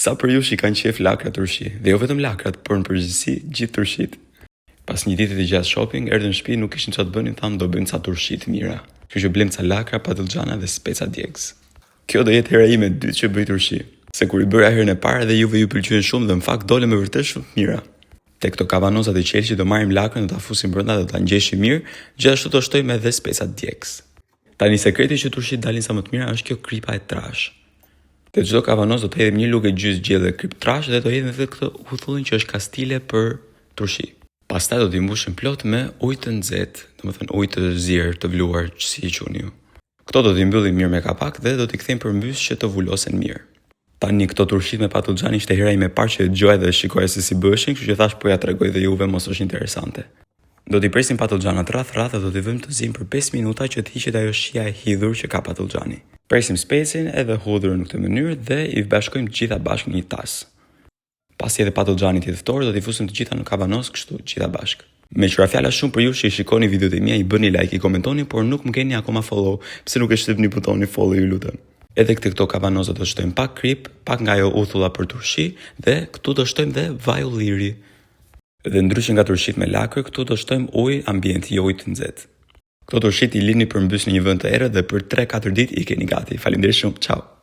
Sa për ju që kanë qef lakrat turshi, dhe jo vetëm lakrat, por në përgjithësi gjithë turshit. Pas një dite të gjatë shopping, erdhën në shtëpi, nuk kishin çfarë të bënin, thamë do bëjmë ca turshi të mira. Kështu që blem ca lakra, patlıgjana dhe speca djegës. Kjo do jetë hera ime e dytë që bëj turshi, se kur i bëra herën e parë dhe juve ju pëlqyen shumë dhe në fakt dolën me vërtet shumë të mira. Te këto kavanozat e qelçit do marrim lakrën, do ta fusim brenda dhe do ta ngjeshim mirë, gjithashtu do shtojmë edhe specat djegës. Tani sekreti që turshit dalin sa më të mira është kjo kripa e trash. Te çdo kavanoz do të hedhim një lugë gjysë gjellë dhe krip trash dhe do hedhim edhe këtë uthullin që është kastile për turshi. Pastaj do t'i mbushim plot me ujë të nxehtë, domethënë ujë të zier, të vluar, si e quani ju. Këto do t'i mbyllim mirë me kapak dhe do t'i kthejmë përmbys që të vulosen mirë. Tani këto turshit me patlıgjani ishte hera ime e parë që e dëgjoja dhe shikoja se si bëheshin, kështu që thash po ja tregoj dhe juve mos është interesante. Do t'i presim patlıgjanat rreth dhe do t'i vëmë të zinë për 5 minuta që të hiqet ajo shija e hidhur që ka patlıgjani. Presim specin edhe hudhurën në këtë mënyrë dhe i bashkojmë të gjitha bashkë në një tas. Pasi edhe patlıgjani i ftohtë, do t'i fusim të gjitha në kavanoz kështu të gjitha bashkë. Me qëra fjala shumë për ju që i shikoni videot e mia, i bëni like, i komentoni, por nuk më keni akoma follow, pse nuk e shtypni butonin follow, ju lutem. Edhe këto kavanoza do shtojmë pak krip, pak nga ajo uthulla për turshi dhe këtu do shtojmë dhe vaj ulliri. Dhe ndryshe nga turshit me lakër, këtu do shtojmë ujë ambient, jo ujë të nxehtë. Këto turshit i lini përmbys në një vend të errët dhe për 3-4 ditë i keni gati. Faleminderit shumë. Ciao.